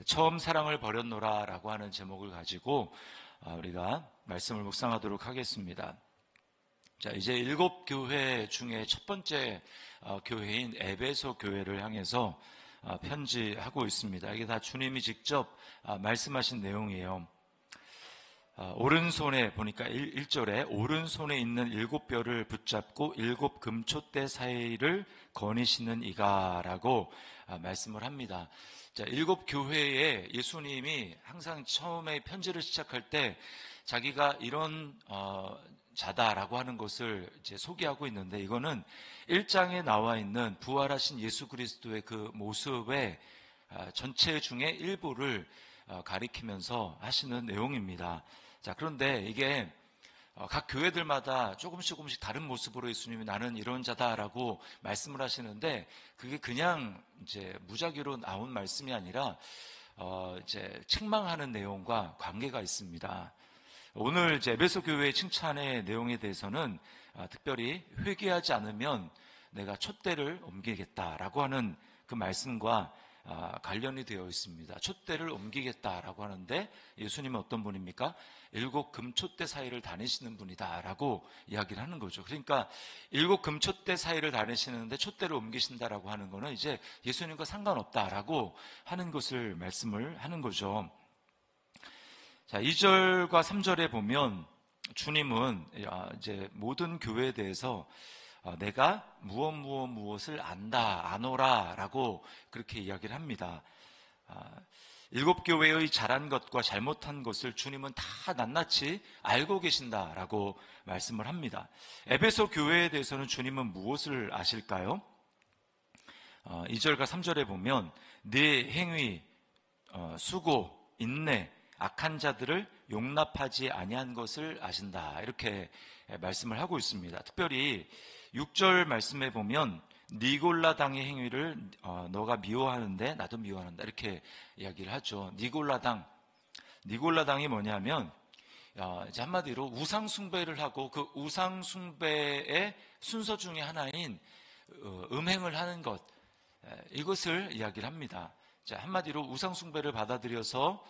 처음 사랑을 버렸노라 라고 하는 제목을 가지고 우리가 말씀을 묵상하도록 하겠습니다. 자, 이제 7교회 중에 첫 번째 교회인 에베소 교회를 향해서 편지하고 있습니다. 이게 다 주님이 직접 말씀하신 내용이에요. 오른손에 보니까 1절에 오른손에 있는 7뼈를 붙잡고 7 금촛대 사이를 거니시는 이가 라고 말씀을 합니다. 자, 7교회에 예수님이 항상 처음에 편지를 시작할 때 자기가 이런 자다라고 하는 것을 이제 소개하고 있는데, 이거는 1장에 나와 있는 부활하신 예수 그리스도의 그 모습의 전체 중에 일부를 가리키면서 하시는 내용입니다. 자, 그런데 이게 각 교회들마다 조금씩 다른 모습으로 예수님이 나는 이런 자다라고 말씀을 하시는데, 그게 그냥 이제 무작위로 나온 말씀이 아니라 이제 책망하는 내용과 관계가 있습니다. 오늘 이제 에베소 교회의 칭찬의 내용에 대해서는 특별히 회개하지 않으면 내가 촛대를 옮기겠다라고 하는 그 말씀과 관련이 되어 있습니다. 촛대를 옮기겠다라고 하는데 예수님은 어떤 분입니까? 7 금촛대 사이를 다니시는 분이다라고 이야기를 하는 거죠. 그러니까 7 금촛대 사이를 다니시는데 촛대를 옮기신다라고 하는 거는 이제 예수님과 상관없다라고 하는 것을 말씀을 하는 거죠. 자, 2절과 3절에 보면 주님은 이제 모든 교회에 대해서 내가 무엇을 아노라 라고 그렇게 이야기를 합니다. 7교회의 잘한 것과 잘못한 것을 주님은 다 낱낱이 알고 계신다라고 말씀을 합니다. 에베소 교회에 대해서는 주님은 무엇을 아실까요? 2절과 3절에 보면 네 행위, 수고, 인내, 악한 자들을 용납하지 아니한 것을 아신다, 이렇게 말씀을 하고 있습니다. 특별히 6절 말씀에 보면 니골라 당의 행위를 너가 미워하는데 나도 미워한다, 이렇게 이야기를 하죠. 니골라당이 뭐냐면 이제 한마디로 우상 숭배를 하고 그 우상 숭배의 순서 중에 하나인 음행을 하는 것, 이것을 이야기를 합니다. 자, 한마디로 우상 숭배를 받아들여서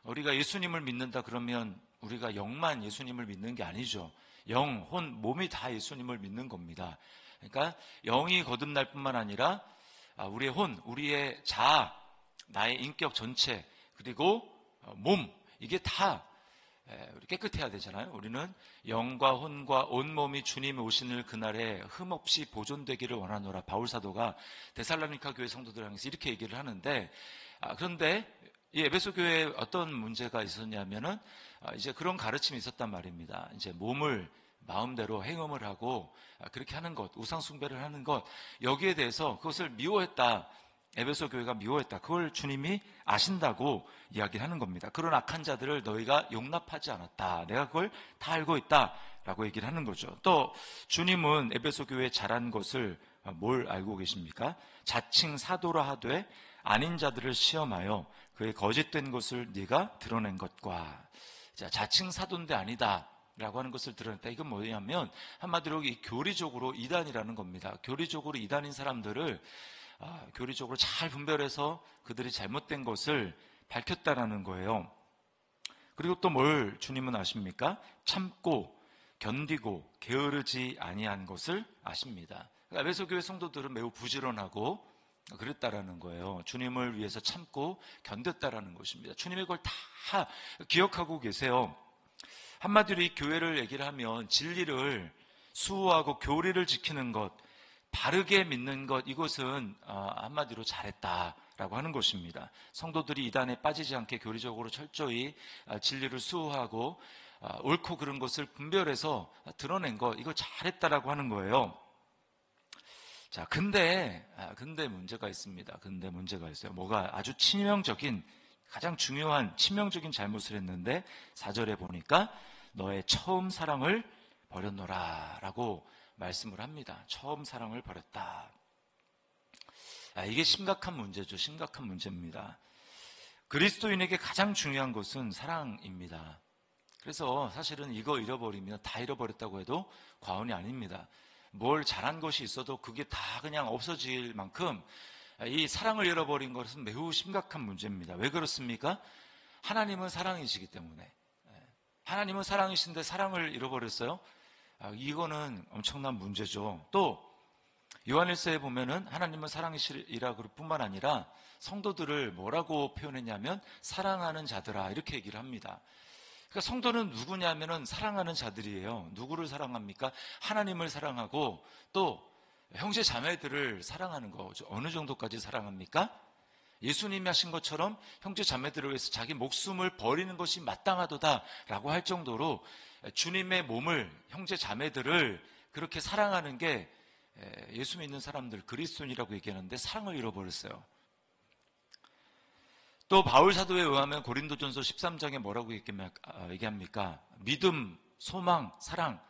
우리가 예수님을 믿는다 그러면 우리가 영만 예수님을 믿는 게 아니죠. 영, 혼, 몸이 다 예수님을 믿는 겁니다. 그러니까 영이 거듭날 뿐만 아니라 우리의 혼, 우리의 자아, 나의 인격 전체, 그리고 몸, 이게 다 우리 깨끗해야 되잖아요. 우리는 영과 혼과 온몸이 주님이 오시는 그날에 흠없이 보존되기를 원하노라, 바울사도가 데살로니가 교회 성도들 향해서 이렇게 얘기를 하는데, 그런데 이 에베소 교회에 어떤 문제가 있었냐면은 이제 그런 가르침이 있었단 말입니다. 이제 몸을 마음대로 행음을 하고 그렇게 하는 것, 우상 숭배를 하는 것, 여기에 대해서 그것을 미워했다. 에베소 교회가 미워했다. 그걸 주님이 아신다고 이야기를 하는 겁니다. 그런 악한 자들을 너희가 용납하지 않았다. 내가 그걸 다 알고 있다라고 얘기를 하는 거죠. 또 주님은 에베소 교회에 잘한 것을 뭘 알고 계십니까? 자칭 사도라 하되 아닌 자들을 시험하여 그의 거짓된 것을 네가 드러낸 것과, 자, 자칭 사도인데 아니다 라고 하는 것을 드러냈다. 이건 뭐냐면 한마디로 이 교리적으로 이단이라는 겁니다. 교리적으로 이단인 사람들을 교리적으로 잘 분별해서 그들이 잘못된 것을 밝혔다라는 거예요. 그리고 또 뭘 주님은 아십니까? 참고 견디고 게으르지 아니한 것을 아십니다. 에베소 교회 성도들은 매우 부지런하고 그랬다라는 거예요. 주님을 위해서 참고 견뎠다라는 것입니다. 주님이 그걸 다 기억하고 계세요. 한마디로 이 교회를 얘기를 하면 진리를 수호하고 교리를 지키는 것, 바르게 믿는 것, 이것은 한마디로 잘했다라고 하는 것입니다. 성도들이 이단에 빠지지 않게 교리적으로 철저히 진리를 수호하고 옳고 그른 것을 분별해서 드러낸 것, 이거 잘했다라고 하는 거예요. 자, 근데 문제가 있습니다. 근데 문제가 있어요. 뭐가 아주 치명적인, 가장 중요한 치명적인 잘못을 했는데 4절에 보니까 너의 처음 사랑을 버렸노라 라고 말씀을 합니다. 처음 사랑을 버렸다. 이게 심각한 문제죠. 심각한 문제입니다. 그리스도인에게 가장 중요한 것은 사랑입니다. 그래서 사실은 이거 잃어버리면 다 잃어버렸다고 해도 과언이 아닙니다. 뭘 잘한 것이 있어도 그게 다 그냥 없어질 만큼 이 사랑을 잃어버린 것은 매우 심각한 문제입니다. 왜 그렇습니까? 하나님은 사랑이시기 때문에. 하나님은 사랑이신데 사랑을 잃어버렸어요? 이거는 엄청난 문제죠. 또 요한일서에 보면은 하나님은 사랑이시라 그럴 뿐만 아니라 성도들을 뭐라고 표현했냐면 사랑하는 자들아 이렇게 얘기를 합니다. 그러니까 성도는 누구냐면은 사랑하는 자들이에요. 누구를 사랑합니까? 하나님을 사랑하고 또 형제 자매들을 사랑하는 거. 어느 정도까지 사랑합니까? 예수님이 하신 것처럼 형제 자매들을 위해서 자기 목숨을 버리는 것이 마땅하도다라고 할 정도로 주님의 몸을, 형제 자매들을 그렇게 사랑하는 게 예수 믿는 사람들, 그리스도인이라고 얘기하는데 사랑을 잃어버렸어요. 또 바울 사도에 의하면 고린도전서 13장에 뭐라고 얘기합니까? 믿음, 소망, 사랑,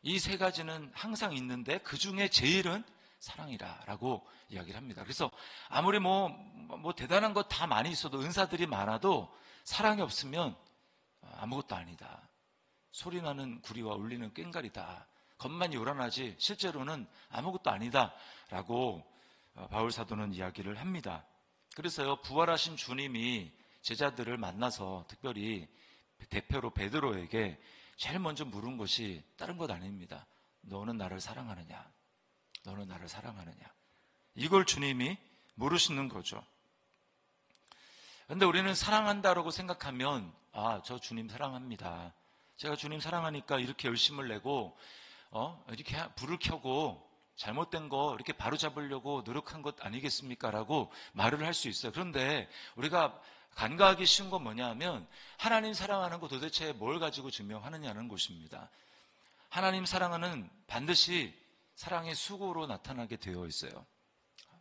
이 세 가지는 항상 있는데 그 중에 제일은 사랑이라라고 이야기를 합니다. 그래서 아무리 뭐 대단한 것 다 많이 있어도, 은사들이 많아도 사랑이 없으면 아무것도 아니다. 소리나는 구리와 울리는 꽹과리다. 겉만 요란하지 실제로는 아무것도 아니다라고 바울 사도는 이야기를 합니다. 그래서요, 부활하신 주님이 제자들을 만나서 특별히 대표로 베드로에게 제일 먼저 물은 것이 다른 것 아닙니다. 너는 나를 사랑하느냐? 너는 나를 사랑하느냐? 이걸 주님이 물으시는 거죠. 그런데 우리는 사랑한다라고 생각하면 저 주님 사랑합니다. 제가 주님 사랑하니까 이렇게 열심을 내고 이렇게 불을 켜고 잘못된 거 이렇게 바로잡으려고 노력한 것 아니겠습니까? 라고 말을 할 수 있어요. 그런데 우리가 간과하기 쉬운 건 뭐냐 하면 하나님 사랑하는 거 도대체 뭘 가지고 증명하느냐는 것입니다. 하나님 사랑은 반드시 사랑의 수고로 나타나게 되어 있어요.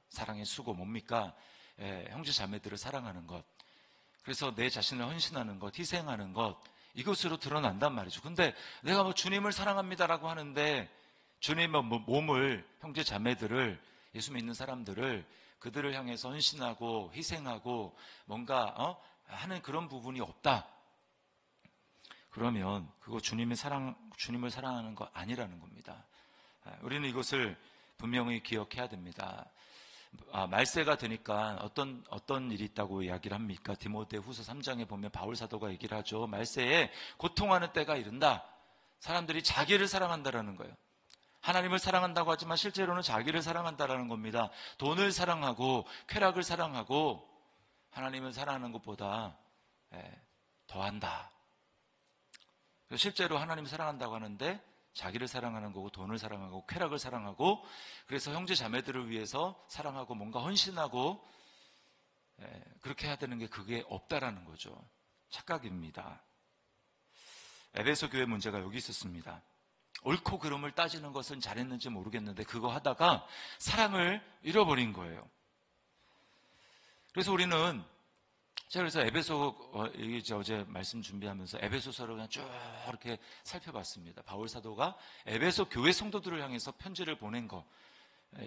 사랑의 수고 뭡니까? 형제 자매들을 사랑하는 것. 그래서 내 자신을 헌신하는 것, 희생하는 것, 이것으로 드러난단 말이죠. 근데 내가 주님을 사랑합니다라고 하는데 주님의 몸을, 형제 자매들을, 예수 믿는 사람들을 그들을 향해서 헌신하고 희생하고 뭔가 하는 그런 부분이 없다. 그러면 그거 주님을 사랑하는 거 아니라는 겁니다. 우리는 이것을 분명히 기억해야 됩니다. 말세가 되니까 어떤 일이 있다고 이야기를 합니까? 디모데후서 3장에 보면 바울 사도가 얘기를 하죠. 말세에 고통하는 때가 이른다. 사람들이 자기를 사랑한다라는 거예요. 하나님을 사랑한다고 하지만 실제로는 자기를 사랑한다라는 겁니다. 돈을 사랑하고 쾌락을 사랑하고 하나님을 사랑하는 것보다 더한다. 실제로 하나님을 사랑한다고 하는데 자기를 사랑하는 거고 돈을 사랑하고 쾌락을 사랑하고 그래서 형제 자매들을 위해서 사랑하고 뭔가 헌신하고 그렇게 해야 되는 게 그게 없다라는 거죠. 착각입니다. 에베소 교회 문제가 여기 있었습니다. 옳고 그름을 따지는 것은 잘했는지 모르겠는데 그거 하다가 사랑을 잃어버린 거예요. 그래서 우리는 제가 그래서 어제 말씀 준비하면서 에베소서를 그냥 쭉 이렇게 살펴봤습니다. 바울 사도가 에베소 교회 성도들을 향해서 편지를 보낸 거,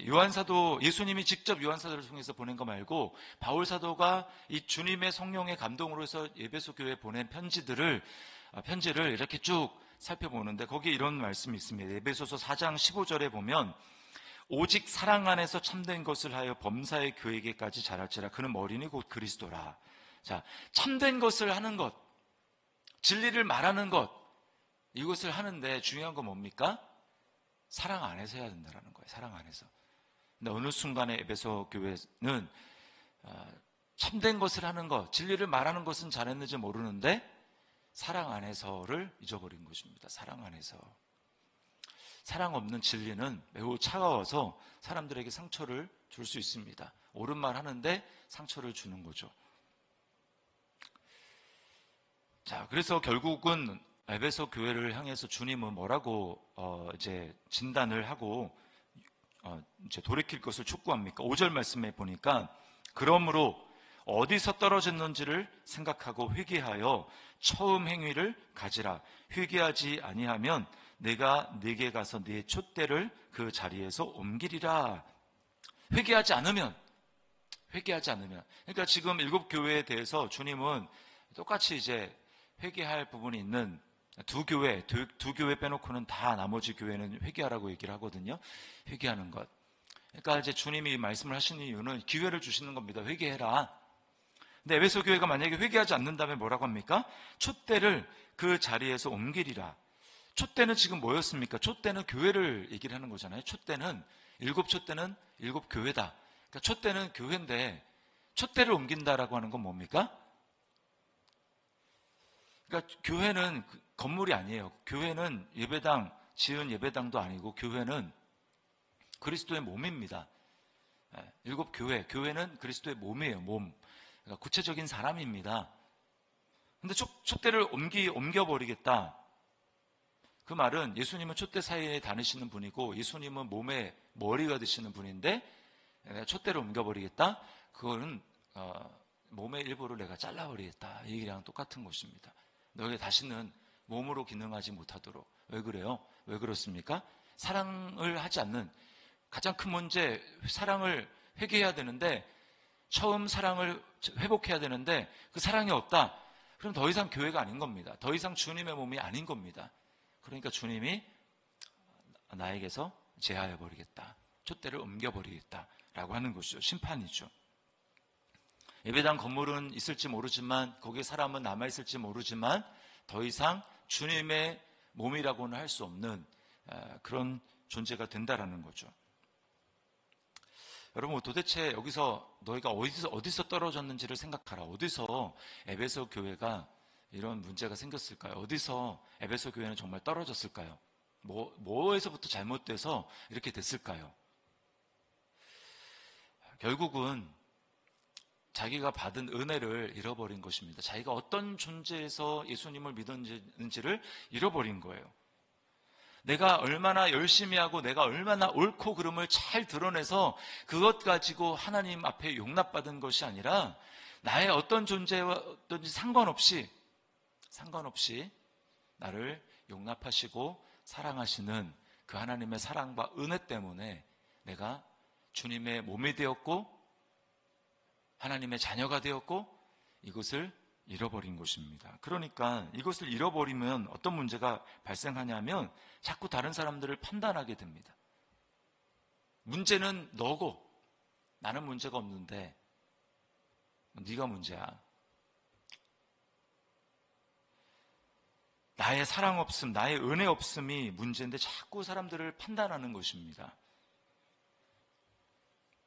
요한 사도, 예수님이 직접 요한 사도를 통해서 보낸 거 말고 바울 사도가 이 주님의 성령의 감동으로 해서 에베소 교회에 보낸 편지를 이렇게 쭉 살펴보는데 거기에 이런 말씀이 있습니다. 에베소서 4장 15절에 보면 오직 사랑 안에서 참된 것을 하여 범사의 교회에게까지 자랄지라. 그는 어린이 곧 그리스도라. 자, 참된 것을 하는 것, 진리를 말하는 것, 이것을 하는데 중요한 건 뭡니까? 사랑 안에서 해야 된다는 거예요. 사랑 안에서. 근데 어느 순간에 에베소 교회는 참된 것을 하는 것, 진리를 말하는 것은 잘했는지 모르는데 사랑 안에서를 잊어버린 것입니다. 사랑 안에서. 사랑 없는 진리는 매우 차가워서 사람들에게 상처를 줄 수 있습니다. 옳은 말 하는데 상처를 주는 거죠. 자, 그래서 결국은 에베소 교회를 향해서 주님은 뭐라고 이제 진단을 하고 이제 돌이킬 것을 촉구합니까? 5절 말씀에 보니까 그러므로 어디서 떨어졌는지를 생각하고 회개하여 처음 행위를 가지라. 회개하지 아니하면 내가 네게 가서 네 촛대를 그 자리에서 옮기리라. 회개하지 않으면. 그러니까 지금 7교회에 대해서 주님은 똑같이 이제 회개할 부분이 있는 두 교회 빼놓고는 다 나머지 교회는 회개하라고 얘기를 하거든요. 회개하는 것. 그러니까 이제 주님이 말씀을 하시는 이유는 기회를 주시는 겁니다. 회개해라. 근데 에베소 교회가 만약에 회개하지 않는다면 뭐라고 합니까? 촛대를 그 자리에서 옮기리라. 촛대는 지금 뭐였습니까? 촛대는 교회를 얘기를 하는 거잖아요. 촛대는 일곱 촛대는 일곱 교회다. 그러니까 촛대는 교회인데 촛대를 옮긴다라고 하는 건 뭡니까? 그러니까 교회는 건물이 아니에요. 교회는 예배당, 지은 예배당도 아니고 교회는 그리스도의 몸입니다. 일곱 교회는 그리스도의 몸이에요. 몸. 그러니까 구체적인 사람입니다. 근데 촛대를 옮겨버리겠다. 그 말은 예수님은 촛대 사이에 다니시는 분이고 예수님은 몸의 머리가 되시는 분인데 촛대를 옮겨버리겠다. 그거는 몸의 일부를 내가 잘라버리겠다. 이 얘기랑 똑같은 것입니다. 너희 다시는 몸으로 기능하지 못하도록. 왜 그래요? 왜 그렇습니까? 사랑을 하지 않는 가장 큰 문제, 사랑을 회개해야 되는데 처음 사랑을 회복해야 되는데 그 사랑이 없다. 그럼 더 이상 교회가 아닌 겁니다. 더 이상 주님의 몸이 아닌 겁니다. 그러니까 주님이 나에게서 제하해버리겠다. 촛대를 옮겨버리겠다라고 하는 것이죠. 심판이죠. 예배당 건물은 있을지 모르지만 거기에 사람은 남아있을지 모르지만 더 이상 주님의 몸이라고는 할 수 없는 그런 존재가 된다라는 거죠. 여러분 도대체 여기서 너희가 어디서 떨어졌는지를 생각하라. 어디서 에베소 교회가 이런 문제가 생겼을까요? 어디서 에베소 교회는 정말 떨어졌을까요? 뭐에서부터 잘못돼서 이렇게 됐을까요? 결국은 자기가 받은 은혜를 잃어버린 것입니다. 자기가 어떤 존재에서 예수님을 믿었는지를 잃어버린 거예요. 내가 얼마나 열심히 하고 내가 얼마나 옳고 그름을 잘 드러내서 그것 가지고 하나님 앞에 용납받은 것이 아니라 나의 어떤 존재와 어떤지 상관없이 나를 용납하시고 사랑하시는 그 하나님의 사랑과 은혜 때문에 내가 주님의 몸이 되었고 하나님의 자녀가 되었고 이것을 잃어버린 것입니다. 그러니까 이것을 잃어버리면 어떤 문제가 발생하냐면 자꾸 다른 사람들을 판단하게 됩니다. 문제는 너고 나는 문제가 없는데 네가 문제야. 나의 사랑 없음, 나의 은혜 없음이 문제인데 자꾸 사람들을 판단하는 것입니다.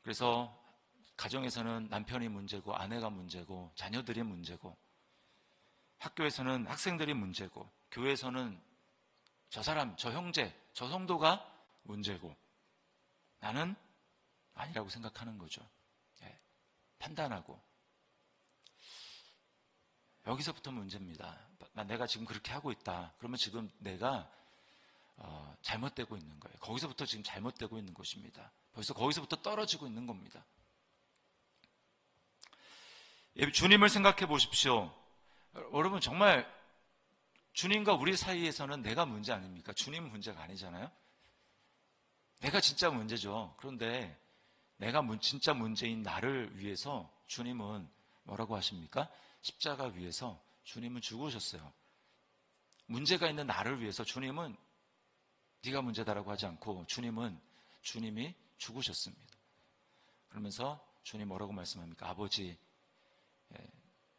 그래서 가정에서는 남편이 문제고 아내가 문제고 자녀들이 문제고 학교에서는 학생들이 문제고 교회에서는 저 사람, 저 형제, 저 성도가 문제고 나는 아니라고 생각하는 거죠. 판단하고 여기서부터 문제입니다. 내가 지금 그렇게 하고 있다. 그러면 지금 내가 잘못되고 있는 거예요. 거기서부터 지금 잘못되고 있는 것입니다. 벌써 거기서부터 떨어지고 있는 겁니다. 주님을 생각해 보십시오. 여러분 정말 주님과 우리 사이에서는 내가 문제 아닙니까? 주님은 문제가 아니잖아요. 내가 진짜 문제죠. 그런데 내가 진짜 문제인 나를 위해서 주님은 뭐라고 하십니까? 십자가 위에서 주님은 죽으셨어요. 문제가 있는 나를 위해서 주님은 네가 문제다라고 하지 않고 주님이 죽으셨습니다. 그러면서 주님 뭐라고 말씀합니까? 아버지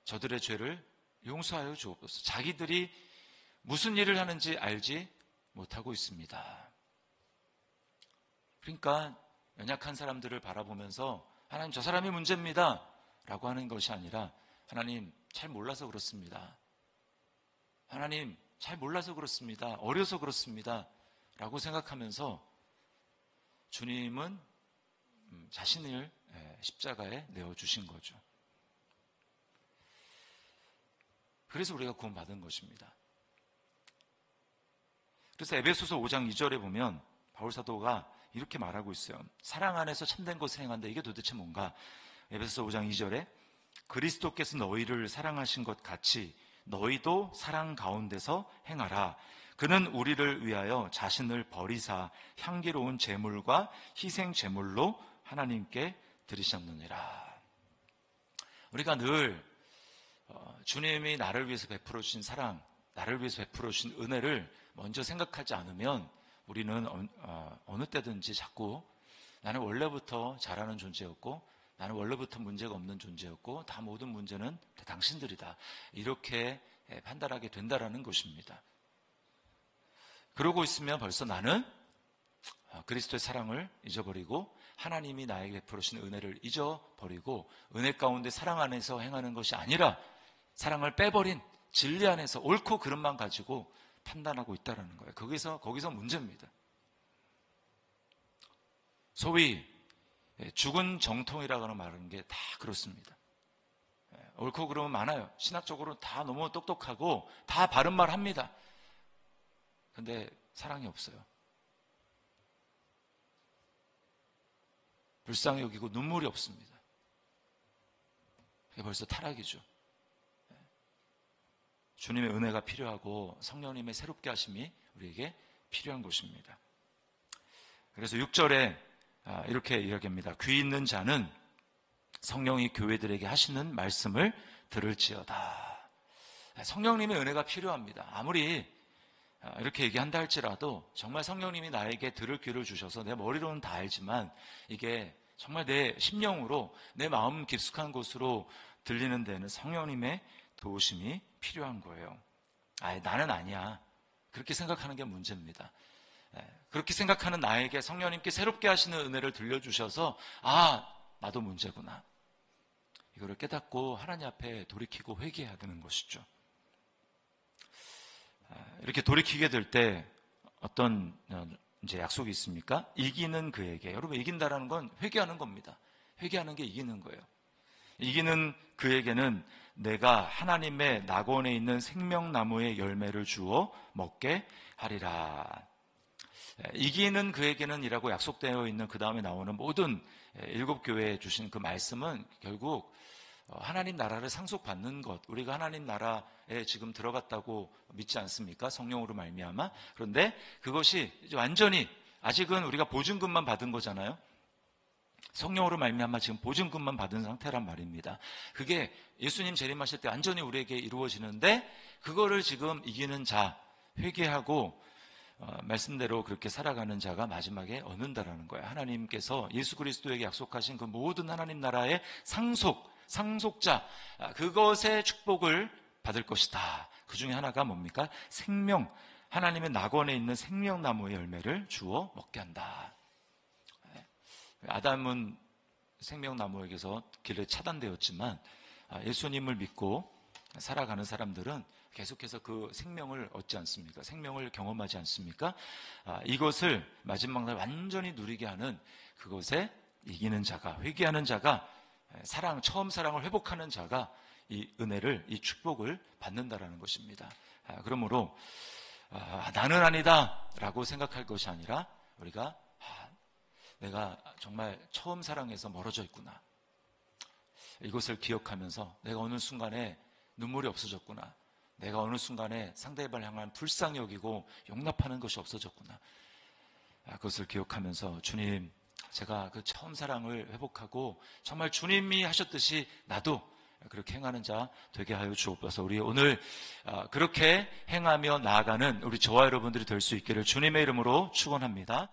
저들의 죄를 용서하여 주옵소서. 자기들이 무슨 일을 하는지 알지 못하고 있습니다. 그러니까 연약한 사람들을 바라보면서 하나님 저 사람이 문제입니다 라고 하는 것이 아니라 하나님 잘 몰라서 그렇습니다. 하나님 잘 몰라서 그렇습니다. 어려서 그렇습니다 라고 생각하면서 주님은 자신을 십자가에 내어주신 거죠. 그래서 우리가 구원받은 것입니다. 그래서 에베소서 5장 2절에 보면 바울 사도가 이렇게 말하고 있어요. 사랑 안에서 참된 것을 행한다. 이게 도대체 뭔가? 에베소서 5장 2절에 그리스도께서 너희를 사랑하신 것 같이 너희도 사랑 가운데서 행하라. 그는 우리를 위하여 자신을 버리사 향기로운 제물과 희생 제물로 하나님께 드리셨느니라. 우리가 늘 주님이 나를 위해서 베풀어 주신 사랑, 나를 위해서 베풀어 주신 은혜를 먼저 생각하지 않으면 우리는 어느 때든지 자꾸 나는 원래부터 잘하는 존재였고 나는 원래부터 문제가 없는 존재였고 다 모든 문제는 다 당신들이다. 이렇게 판단하게 된다라는 것입니다. 그러고 있으면 벌써 나는 그리스도의 사랑을 잊어버리고 하나님이 나에게 베풀어 주신 은혜를 잊어버리고 은혜 가운데 사랑 안에서 행하는 것이 아니라 사랑을 빼버린 진리 안에서 옳고 그름만 가지고 판단하고 있다는 거예요. 거기서 문제입니다. 소위 죽은 정통이라고 하는 말은 게 다 그렇습니다. 옳고 그름은 많아요. 신학적으로 다 너무 똑똑하고 다 바른 말 합니다. 근데 사랑이 없어요. 불쌍히 여기고 눈물이 없습니다. 그게 벌써 타락이죠. 주님의 은혜가 필요하고 성령님의 새롭게 하심이 우리에게 필요한 것입니다. 그래서 6절에 이렇게 이야기합니다. 귀 있는 자는 성령이 교회들에게 하시는 말씀을 들을지어다. 성령님의 은혜가 필요합니다. 아무리 이렇게 얘기한다 할지라도 정말 성령님이 나에게 들을 귀를 주셔서 내 머리로는 다 알지만 이게 정말 내 심령으로 내 마음 깊숙한 곳으로 들리는 데는 성령님의 도우심이 필요한 거예요. 나는 아니야. 그렇게 생각하는 게 문제입니다. 그렇게 생각하는 나에게 성령님께 새롭게 하시는 은혜를 들려주셔서 나도 문제구나. 이거를 깨닫고 하나님 앞에 돌이키고 회개해야 되는 것이죠. 이렇게 돌이키게 될 때 어떤 이제 약속이 있습니까? 이기는 그에게. 여러분, 이긴다라는 건 회개하는 겁니다. 회개하는 게 이기는 거예요. 이기는 그에게는 내가 하나님의 낙원에 있는 생명나무의 열매를 주어 먹게 하리라. 이기는 그에게는 이라고 약속되어 있는 그 다음에 나오는 모든 7교회에 주신 그 말씀은 결국 하나님 나라를 상속받는 것, 우리가 하나님 나라에 지금 들어갔다고 믿지 않습니까? 성령으로 말미암아. 그런데 그것이 이제 완전히 아직은 우리가 보증금만 받은 거잖아요. 성령으로 말미암아 지금 보증금만 받은 상태란 말입니다. 그게 예수님 재림하실 때 완전히 우리에게 이루어지는데 그거를 지금 이기는 자, 회개하고 말씀대로 그렇게 살아가는 자가 마지막에 얻는다라는 거예요. 하나님께서 예수 그리스도에게 약속하신 그 모든 하나님 나라의 상속자, 그것의 축복을 받을 것이다. 그 중에 하나가 뭡니까? 생명, 하나님의 낙원에 있는 생명나무의 열매를 주어 먹게 한다. 아담은 생명나무에게서 길에 차단되었지만 예수님을 믿고 살아가는 사람들은 계속해서 그 생명을 얻지 않습니까? 생명을 경험하지 않습니까? 이것을 마지막 날 완전히 누리게 하는 그것에 이기는 자가, 회개하는 자가, 처음 사랑을 회복하는 자가 이 은혜를, 이 축복을 받는다라는 것입니다. 그러므로 나는 아니다 라고 생각할 것이 아니라 우리가 내가 정말 처음 사랑에서 멀어져 있구나. 이것을 기억하면서 내가 어느 순간에 눈물이 없어졌구나. 내가 어느 순간에 상대방을 향한 불쌍히 여기고 용납하는 것이 없어졌구나. 그것을 기억하면서 주님, 제가 그 처음 사랑을 회복하고 정말 주님이 하셨듯이 나도 그렇게 행하는 자 되게 하여 주옵소서. 우리 오늘 그렇게 행하며 나아가는 우리 저와 여러분들이 될 수 있기를 주님의 이름으로 축원합니다.